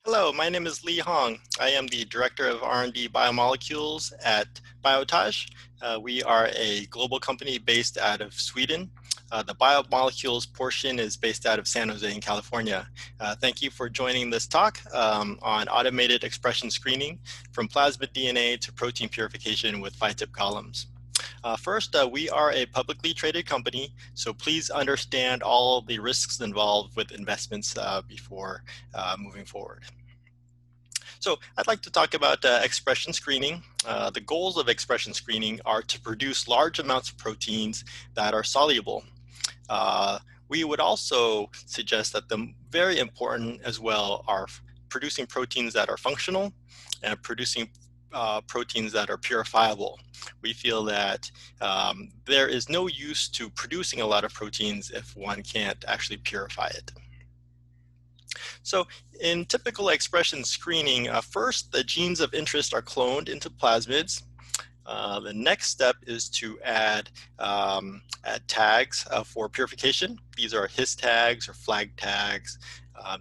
Hello, my name is Lee Hong. I am the Director of R&D Biomolecules at Biotage. We are a global company based out of Sweden. The biomolecules portion is based out of San Jose in California. Thank you for joining this talk on automated expression screening from plasmid DNA to protein purification with PhyTip columns. First, we are a publicly traded company, so please understand all the risks involved with investments before moving forward. So I'd like to talk about expression screening. The goals of expression screening are to produce large amounts of proteins that are soluble. We would also suggest that the very important as well are producing proteins that are functional and producing proteins that are purifiable. We feel that there is no use to producing a lot of proteins if one can't actually purify it. So in typical expression screening, first the genes of interest are cloned into plasmids. The next step is to add tags for purification. These are his tags or flag tags,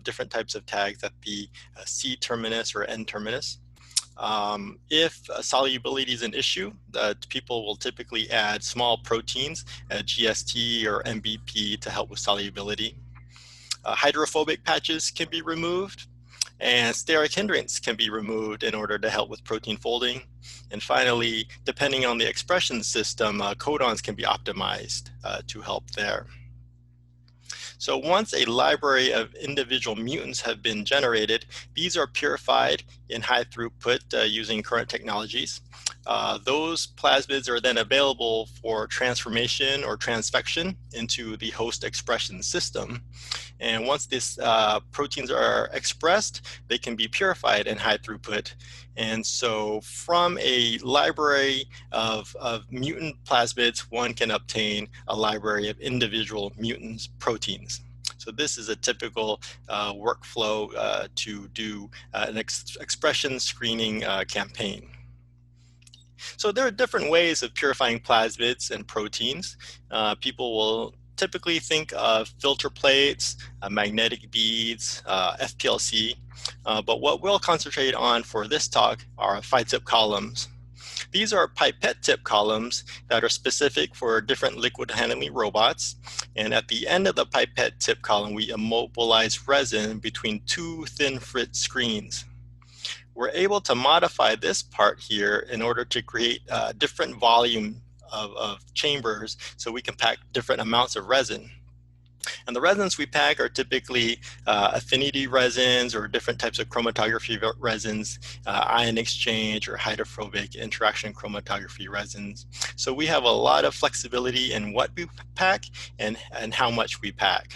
different types of tags at the C terminus or N terminus. If solubility is an issue, people will typically add small proteins, GST or MBP, to help with solubility. Hydrophobic patches can be removed, and steric hindrance can be removed in order to help with protein folding. And finally, depending on the expression system, codons can be optimized to help there. So once a library of individual mutants have been generated, these are purified in high throughput using current technologies. Those plasmids are then available for transformation or transfection into the host expression system. And once these proteins are expressed, they can be purified in high throughput. And so from a library of mutant plasmids, one can obtain a library of individual mutants proteins. So this is a typical workflow to do an expression screening campaign. So there are different ways of purifying plasmids and proteins. People will typically think of filter plates, magnetic beads, FPLC, but what we'll concentrate on for this talk are PhyTip columns. These are pipette tip columns that are specific for different liquid handling robots. And at the end of the pipette tip column, we immobilize resin between two thin frit screens. We're able to modify this part here in order to create different volume of chambers so we can pack different amounts of resin. And the resins we pack are typically affinity resins or different types of chromatography resins, ion exchange or hydrophobic interaction chromatography resins. So we have a lot of flexibility in what we pack and how much we pack.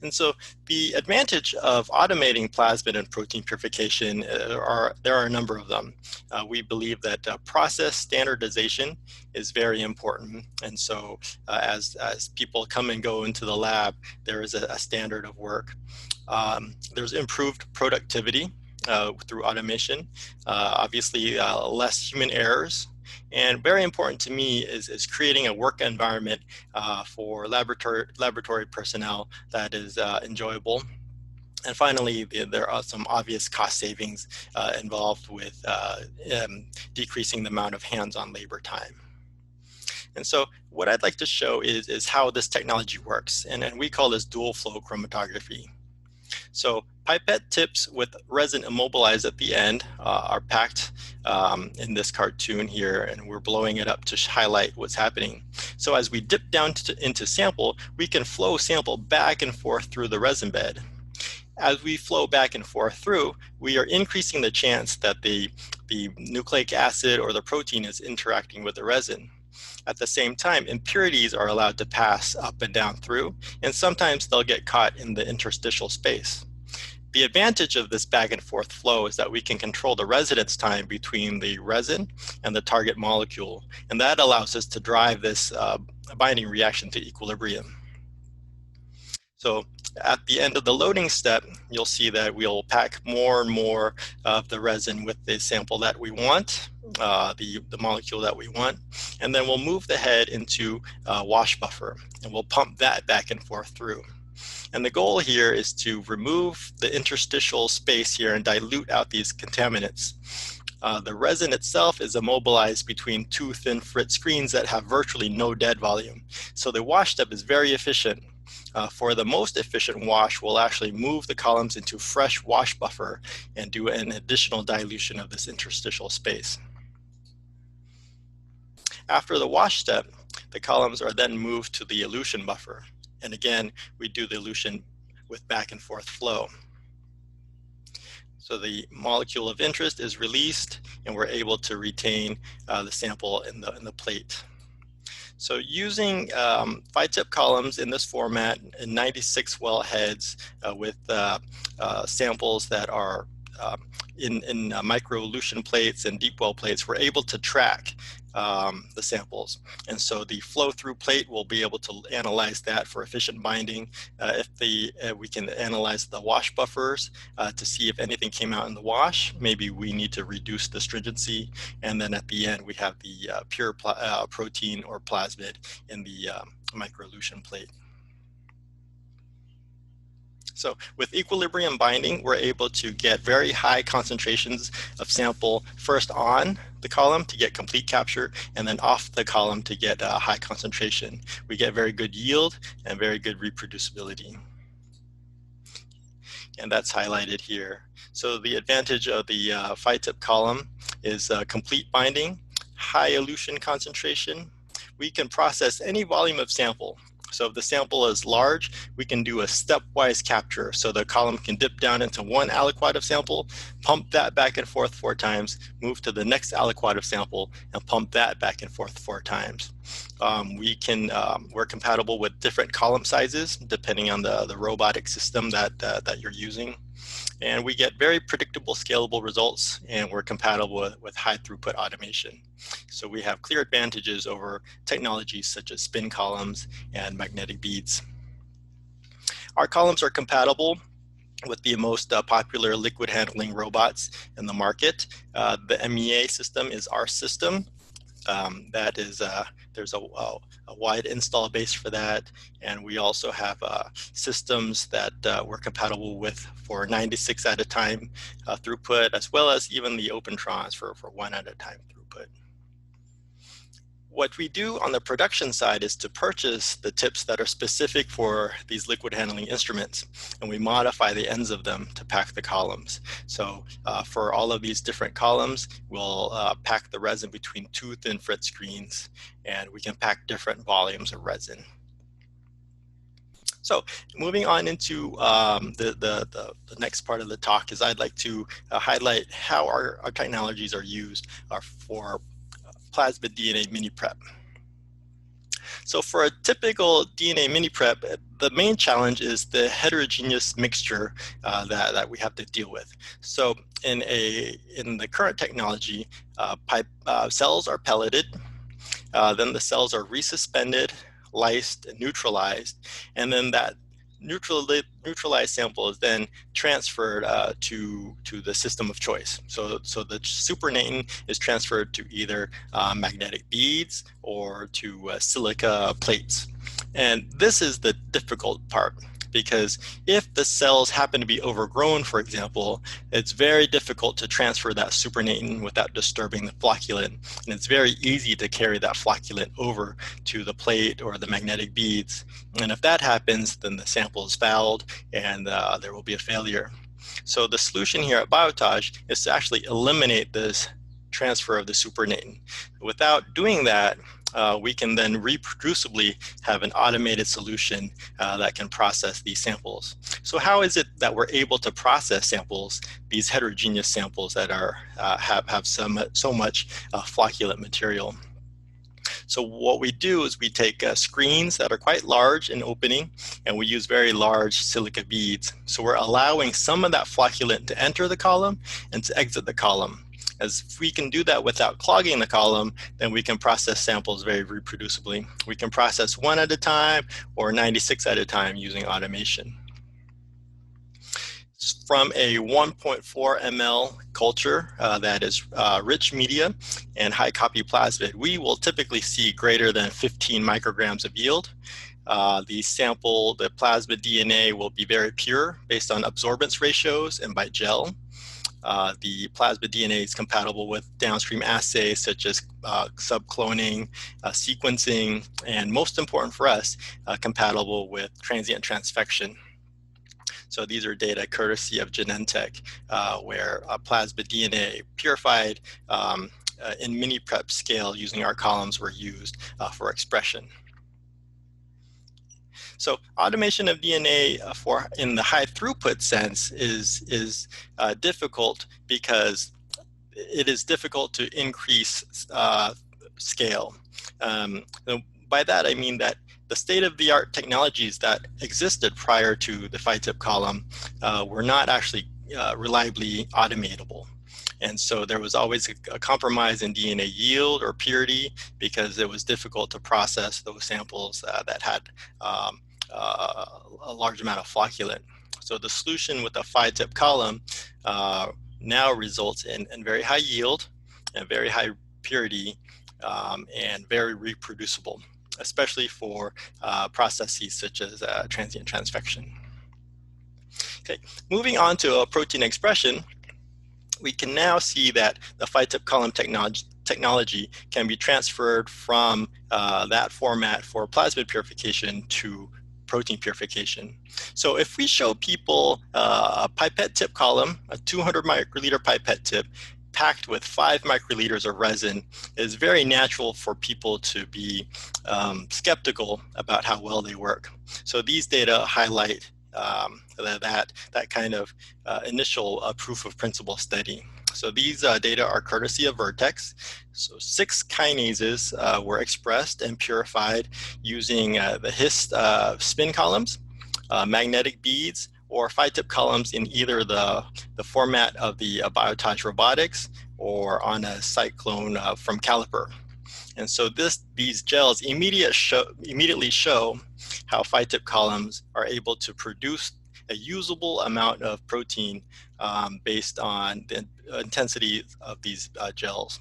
And so the advantage of automating plasmid and protein purification there are a number of them. We believe that process standardization is very important. And so as people come and go into the lab, there is a standard of work. There's improved productivity through automation, obviously less human errors. And very important to me is creating a work environment for laboratory personnel that is enjoyable. And finally, there are some obvious cost savings involved with decreasing the amount of hands-on labor time. And so what I'd like to show is how this technology works. And we call this dual flow chromatography. So pipette tips with resin immobilized at the end are packed in this cartoon here, and we're blowing it up to highlight what's happening. So as we dip down into sample, we can flow sample back and forth through the resin bed. As we flow back and forth through, we are increasing the chance that the nucleic acid or the protein is interacting with the resin. At the same time, impurities are allowed to pass up and down through, and sometimes they'll get caught in the interstitial space. The advantage of this back and forth flow is that we can control the residence time between the resin and the target molecule, and that allows us to drive this binding reaction to equilibrium. So at the end of the loading step, you'll see that we'll pack more and more of the resin with the sample that we want, the molecule that we want, and then we'll move the head into a wash buffer, and we'll pump that back and forth through. And the goal here is to remove the interstitial space here and dilute out these contaminants. The resin itself is immobilized between two thin frit screens that have virtually no dead volume. So the wash step is very efficient. For the most efficient wash, we'll actually move the columns into fresh wash buffer and do an additional dilution of this interstitial space. After the wash step, the columns are then moved to the elution buffer. And again, we do the elution with back and forth flow. So the molecule of interest is released and we're able to retain the sample in the plate. So using PhyTip columns in this format in 96 well heads with samples that are in micro-elution plates and deep well plates, we're able to track the samples. And so the flow-through plate will be able to analyze that for efficient binding. We can analyze the wash buffers to see if anything came out in the wash. Maybe we need to reduce the stringency. And then at the end, we have the pure protein or plasmid in the micro-elution plate. So with equilibrium binding, we're able to get very high concentrations of sample first on the column to get complete capture, and then off the column to get a high concentration. We get very good yield and very good reproducibility. And that's highlighted here. So the advantage of the PhyTip column is complete binding, high elution concentration. We can process any volume of sample. So if the sample is large, we can do a stepwise capture. So the column can dip down into one aliquot of sample, pump that back and forth 4 times, move to the next aliquot of sample, and pump that back and forth 4 times. We're compatible with different column sizes depending on the robotic system that you're using. And we get very predictable, scalable results, and we're compatible with high throughput automation. So we have clear advantages over technologies such as spin columns and magnetic beads. Our columns are compatible with the most popular liquid handling robots in the market. The MEA system is our system. There's a wide install base for that, and we also have systems that we're compatible with for 96 at a time throughput, as well as even the open trans for 1 at a time throughput. What we do on the production side is to purchase the tips that are specific for these liquid handling instruments, and we modify the ends of them to pack the columns. So for all of these different columns, we'll pack the resin between 2 thin frit screens, and we can pack different volumes of resin. So moving on into the next part of the talk is I'd like to highlight how our technologies are used for plasmid DNA Miniprep. So for a typical DNA Miniprep, the main challenge is the heterogeneous mixture that we have to deal with. So in the current technology, cells are pelleted, then the cells are resuspended, lysed, and neutralized, and then that neutralized sample is then transferred to the system of choice. So the supernatant is transferred to either magnetic beads or to silica plates. And this is the difficult part, because if the cells happen to be overgrown, for example, it's very difficult to transfer that supernatant without disturbing the flocculant. And it's very easy to carry that flocculant over to the plate or the magnetic beads. And if that happens, then the sample is fouled and there will be a failure. So the solution here at Biotage is to actually eliminate this transfer of the supernatant. Without doing that, we can then reproducibly have an automated solution that can process these samples. So how is it that we're able to process samples, these heterogeneous samples that are have so much flocculent material? So what we do is we take screens that are quite large in opening, and we use very large silica beads. So we're allowing some of that flocculant to enter the column and to exit the column. As if we can do that without clogging the column, then we can process samples very reproducibly. We can process 1 at a time or 96 at a time using automation. From a 1.4 ml culture that is rich media and high copy plasmid, we will typically see greater than 15 micrograms of yield. The sample, the plasmid DNA, will be very pure based on absorbance ratios and by gel. The plasmid DNA is compatible with downstream assays such as subcloning, sequencing, and most important for us, compatible with transient transfection. So these are data courtesy of Genentech, where plasmid DNA purified in Miniprep scale using our columns were used for expression. So automation of DNA for in the high throughput sense is difficult because it is difficult to increase scale. By that I mean that the state-of-the-art technologies that existed prior to the PhyTip column were not actually reliably automatable. And so there was always a compromise in DNA yield or purity because it was difficult to process those samples that had a large amount of flocculant. So the solution with the PhyTip column now results in very high yield and very high purity and very reproducible, especially for processes such as transient transfection. Okay, moving on to protein expression, we can now see that the PhyTip column technology can be transferred from that format for plasmid purification to protein purification. So if we show people a pipette tip column, a 200 microliter pipette tip packed with 5 microliters of resin, it's very natural for people to be skeptical about how well they work. So these data highlight that kind of initial proof of principle study. So these data are courtesy of Vertex. So 6 kinases were expressed and purified using the HIST spin columns, magnetic beads, or PhyTip columns in either the format of the Biotage robotics or on a cyclone from Caliper. And so these gels immediately show how PhyTip columns are able to produce a usable amount of protein based on the intensity of these gels.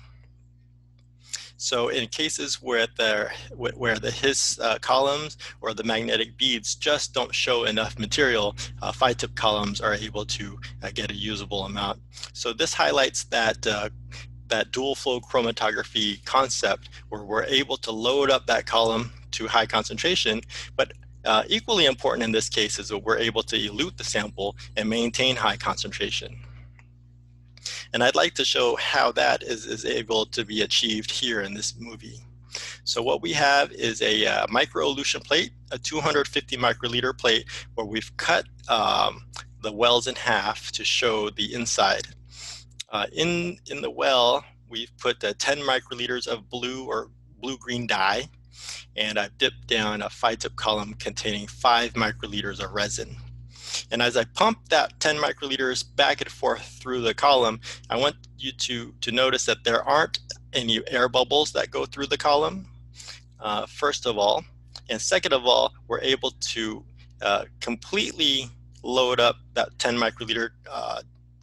So in cases where the HIS columns or the magnetic beads just don't show enough material, PhyTip columns are able to get a usable amount. So this highlights that dual flow chromatography concept where we're able to load up that column to high concentration, but equally important in this case is that we're able to elute the sample and maintain high concentration. And I'd like to show how that is able to be achieved here in this movie. So what we have is a micro-elution plate, a 250 microliter plate, where we've cut the wells in half to show the inside. In the well, we've put 10 microliters of blue or blue-green dye, and I've dipped down a PhyTip column containing 5 microliters of resin. And as I pump that 10 microliters back and forth through the column, I want you to notice that there aren't any air bubbles that go through the column, first of all. And second of all, we're able to completely load up that 10 microliter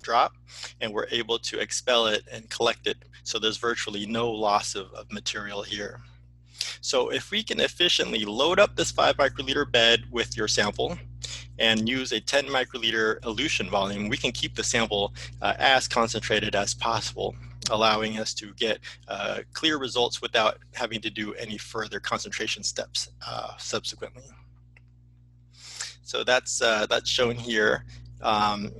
drop, and we're able to expel it and collect it. So there's virtually no loss of material here. So if we can efficiently load up this 5 microliter bed with your sample and use a 10 microliter elution volume, we can keep the sample as concentrated as possible, allowing us to get clear results without having to do any further concentration steps subsequently. So that's shown here.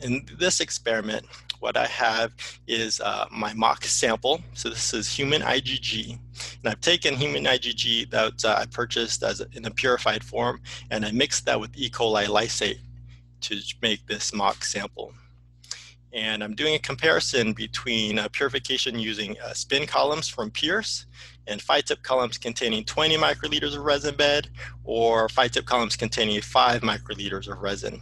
In this experiment, what I have is my mock sample. So this is human IgG. And I've taken human IgG that I purchased in a purified form, and I mixed that with E. coli lysate to make this mock sample. And I'm doing a comparison between purification using spin columns from Pierce and PhyTip columns containing 20 microliters of resin bed, or PhyTip columns containing 5 microliters of resin.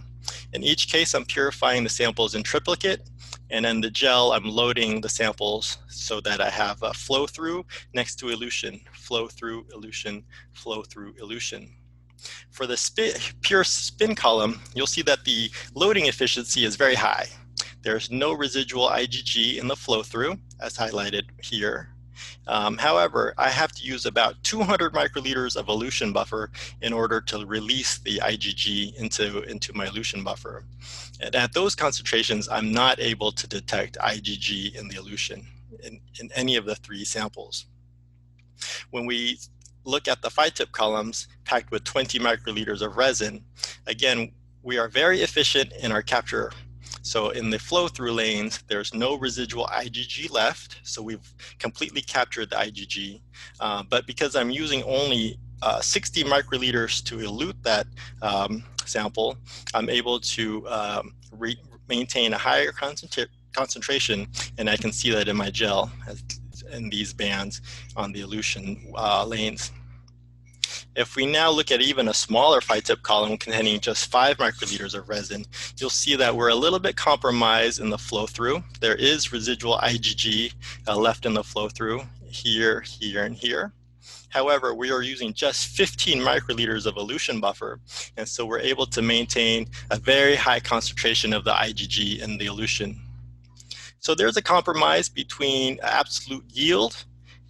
In each case, I'm purifying the samples in triplicate, and in the gel, I'm loading the samples so that I have a flow through next to elution, flow through, elution, flow through, elution. For the pure spin column, you'll see that the loading efficiency is very high. There's no residual IgG in the flow through, as highlighted here. However, I have to use about 200 microliters of elution buffer in order to release the IgG into my elution buffer. And at those concentrations, I'm not able to detect IgG in the elution in any of the 3 samples. When we look at the PhyTip columns packed with 20 microliters of resin, again, we are very efficient in our capture. So in the flow-through lanes, there's no residual IgG left, so we've completely captured the IgG. But because I'm using only 60 microliters to elute that sample, I'm able to maintain a higher concentration, and I can see that in my gel in these bands on the elution lanes. If we now look at even a smaller PhyTip column containing just 5 microliters of resin, you'll see that we're a little bit compromised in the flow-through. There is residual IgG left in the flow-through here, here, and here. However, we are using just 15 microliters of elution buffer, and so we're able to maintain a very high concentration of the IgG in the elution. So there's a compromise between absolute yield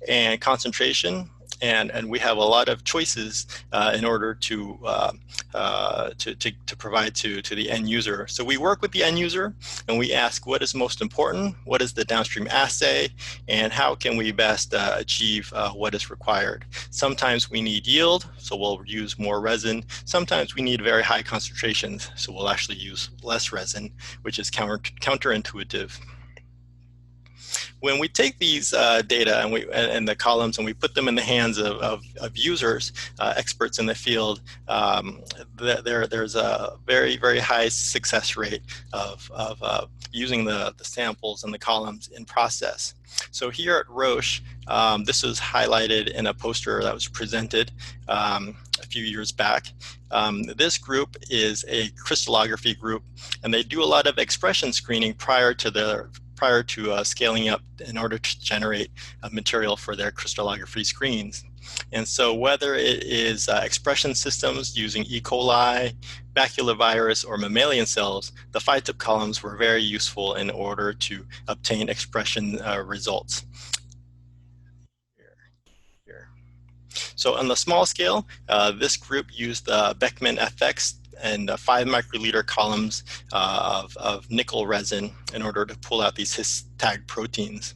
and concentration, and we have a lot of choices in order to provide to the end user. So we work with the end user and we ask what is most important, what is the downstream assay, and how can we best achieve what is required. Sometimes we need yield, so we'll use more resin. Sometimes we need very high concentrations, so we'll actually use less resin, which is counterintuitive. When we take these data and the columns and we put them in the hands of users, experts in the field, there's a very, very high success rate of using the samples and the columns in process. So here at Roche, this was highlighted in a poster that was presented a few years back. This group is a crystallography group, and they do a lot of expression screening prior to scaling up in order to generate material for their crystallography screens. And so whether it is expression systems using E. coli, baculovirus, or mammalian cells, the PhyTip columns were very useful in order to obtain expression results. So on the small scale, this group used Beckman FX and 5 microliter columns of nickel resin in order to pull out these his-tagged proteins.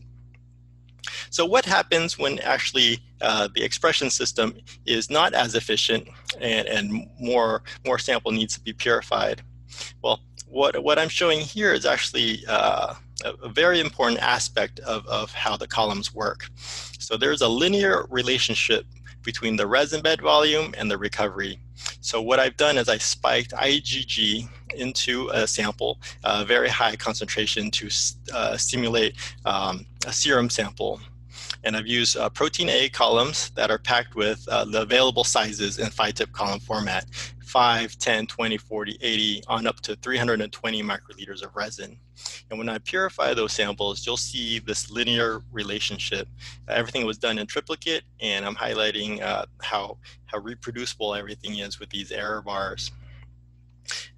So what happens when actually the expression system is not as efficient and more sample needs to be purified? Well, what I'm showing here is actually a very important aspect of how the columns work. So there's a linear relationship between the resin bed volume and the recovery. So what I've done is I spiked IgG into a sample, a very high concentration to simulate a serum sample. And I've used protein A columns that are packed with the available sizes in PhyTip column format, 5, 10, 20, 40, 80, on up to 320 microliters of resin. And when I purify those samples, you'll see this linear relationship. Everything was done in triplicate, and I'm highlighting how reproducible everything is with these error bars.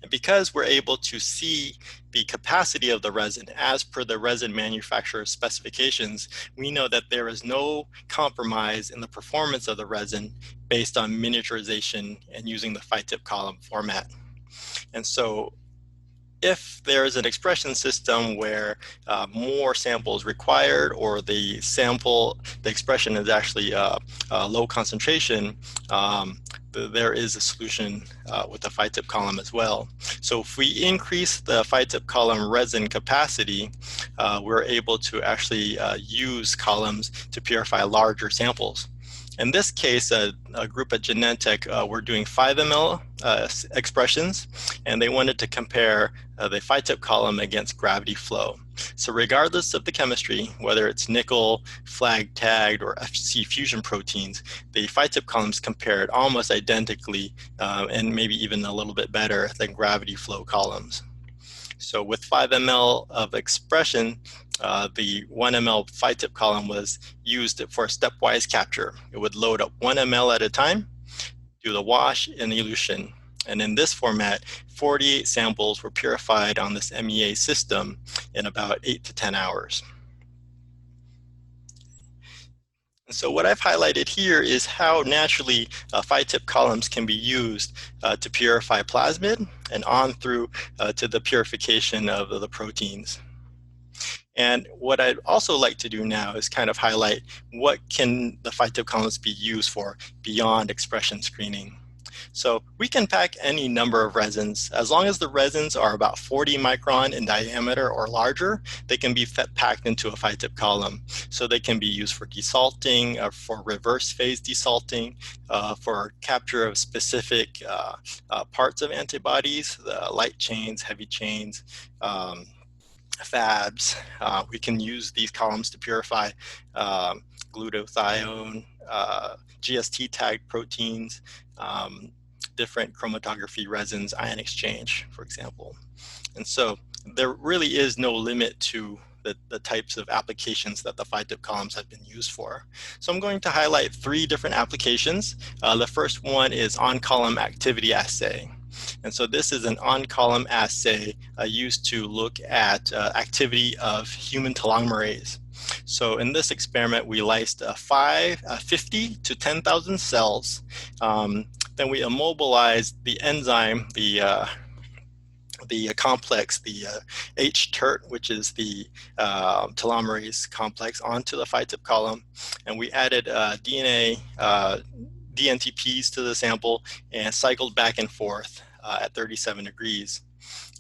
And because we're able to see the capacity of the resin as per the resin manufacturer's specifications, we know that there is no compromise in the performance of the resin based on miniaturization and using the PhyTip column format. And so if there is an expression system where more samples required, or the expression is actually low concentration, there is a solution with the PhyTip column as well. So if we increase the PhyTip column resin capacity, we're able to actually use columns to purify larger samples. In this case, a group at Genentech were doing 5 ml expressions, and they wanted to compare the PhyTip column against gravity flow. So regardless of the chemistry, whether it's nickel, flag tagged, or FC fusion proteins, the PhyTip columns compared almost identically, and maybe even a little bit better than gravity flow columns. So with 5 ml of expression, the 1 ml PhyTip column was used for stepwise capture. It would load up 1 ml at a time, do the wash and elution. And in this format, 48 samples were purified on this MEA system in about 8 to 10 hours. So what I've highlighted here is how naturally PhyTip columns can be used to purify plasmid and on through to the purification of the proteins. And what I'd also like to do now is kind of highlight what can the PhyTip columns be used for beyond expression screening. So we can pack any number of resins. As long as the resins are about 40 micron in diameter or larger, they can be packed into a PhyTip column. So they can be used for desalting, for reverse phase desalting, for capture of specific parts of antibodies, the light chains, heavy chains, fabs. We can use these columns to purify glutathione, GST tagged proteins, different chromatography resins, ion exchange, for example. And so there really is no limit to the types of applications that the PhyTip columns have been used for. So I'm going to highlight 3 different applications. The first one is on-column activity assay. And so this is an on-column assay used to look at activity of human telomerase. So in this experiment, we lysed 50 to 10,000 cells. Then we immobilized the enzyme, the complex, the H-TERT, which is the telomerase complex, onto the PhyTip column. And we added DNA DNTPs to the sample and cycled back and forth at 37 degrees.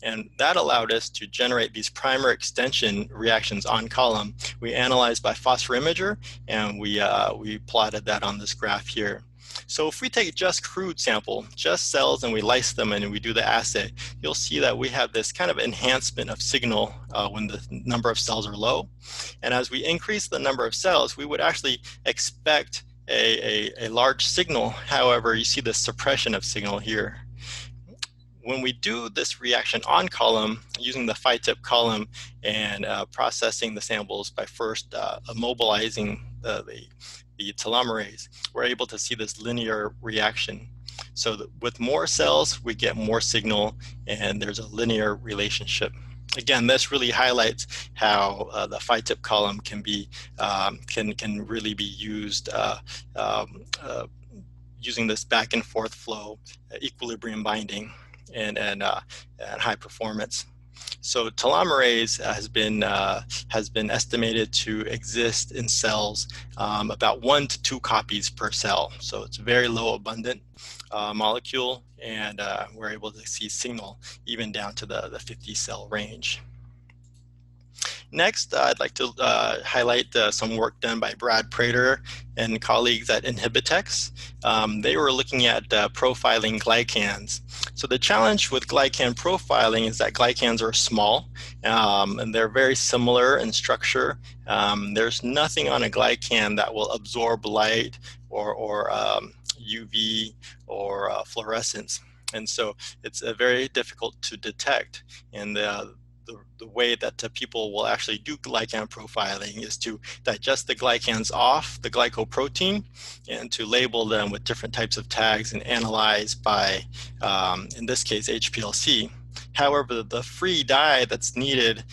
And that allowed us to generate these primer extension reactions on column. We analyzed by phosphorimeter, and we plotted that on this graph here. So if we take just crude sample, just cells, and we lyse them and we do the assay, you'll see that we have this kind of enhancement of signal when the number of cells are low. And as we increase the number of cells, we would actually expect a large signal. However, you see the suppression of signal here. When we do this reaction on column using the PhyTip column and processing the samples by first immobilizing the telomerase, we're able to see this linear reaction. So with more cells, we get more signal, and there's a linear relationship. Again, this really highlights how the PhyTip column can really be used using this back and forth flow, equilibrium binding, and high performance. So telomerase has been estimated to exist in cells about 1 to 2 copies per cell. So it's a very low abundant molecule, and we're able to see signal even down to the 50 cell range. Next, I'd like to highlight some work done by Brad Prater and colleagues at Inhibitex. They were looking at profiling glycans. So the challenge with glycan profiling is that glycans are small, and they're very similar in structure. There's nothing on a glycan that will absorb light or UV or fluorescence. And so it's very difficult to detect. And the way that people will actually do glycan profiling is to digest the glycans off the glycoprotein and to label them with different types of tags and analyze by, in this case, HPLC. However, the free dye that's needed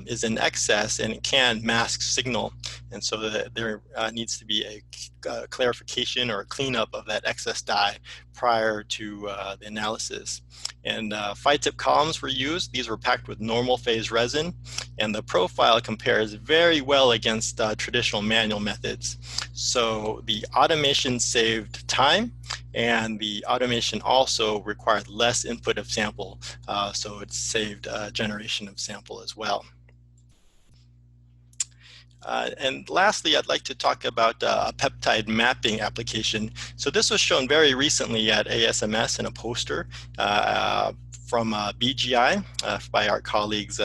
is in excess, and it can mask signal. And so there needs to be a clarification or a cleanup of that excess dye prior to the analysis. And PhyTip columns were used. These were packed with normal phase resin, and the profile compares very well against traditional manual methods. So the automation saved time, and the automation also required less input of sample, so it saved generation of sample as well. And lastly, I'd like to talk about a peptide mapping application. So this was shown very recently at ASMS in a poster from BGI by our colleagues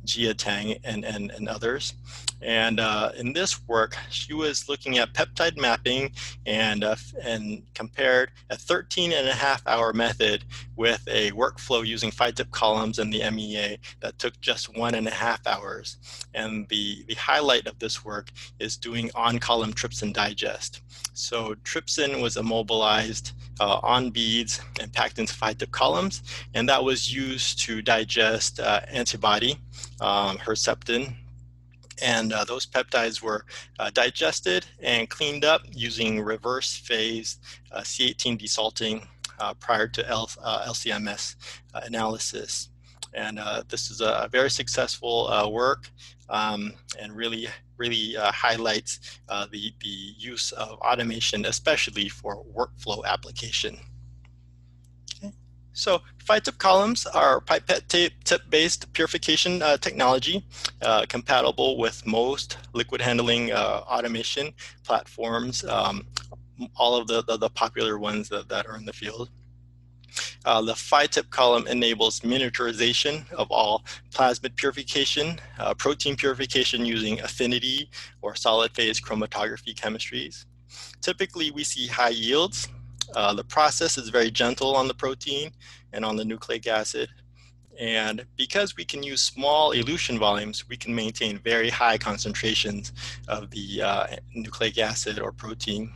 Jia Tang and others. And in this work, she was looking at peptide mapping and compared a 13.5-hour method with a workflow using PhyTip columns and the MEA that took just 1.5 hours. And the highlight of this work is doing on-column trypsin digest. So trypsin was immobilized on beads and packed into PhyTip columns, and that was used to digest antibody, Herceptin, And those peptides were digested and cleaned up using reverse phase C18 desalting prior to LCMS analysis. And this is a very successful work, and really highlights the use of automation, especially for workflow application. Okay. So PhyTip columns are pipette tip-based purification technology, compatible with most liquid handling automation platforms, all of the popular ones that are in the field. The PhyTip column enables miniaturization of all plasmid purification, protein purification using affinity or solid phase chromatography chemistries. Typically, we see high yields. The process is very gentle on the protein and on the nucleic acid. And because we can use small elution volumes, we can maintain very high concentrations of the nucleic acid or protein.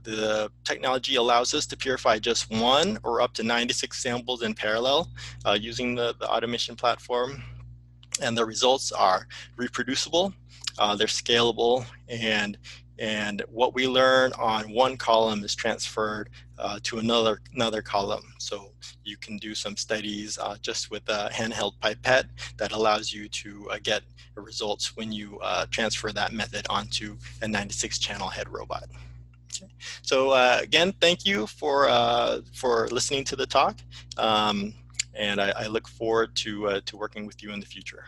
The technology allows us to purify just 1 or up to 96 samples in parallel using the automation platform. And the results are reproducible, they're scalable, and what we learn on one column is transferred to another column. So you can do some studies just with a handheld pipette that allows you to get results when you transfer that method onto a 96 channel head robot. Okay. So again, thank you for listening to the talk, and I look forward to working with you in the future.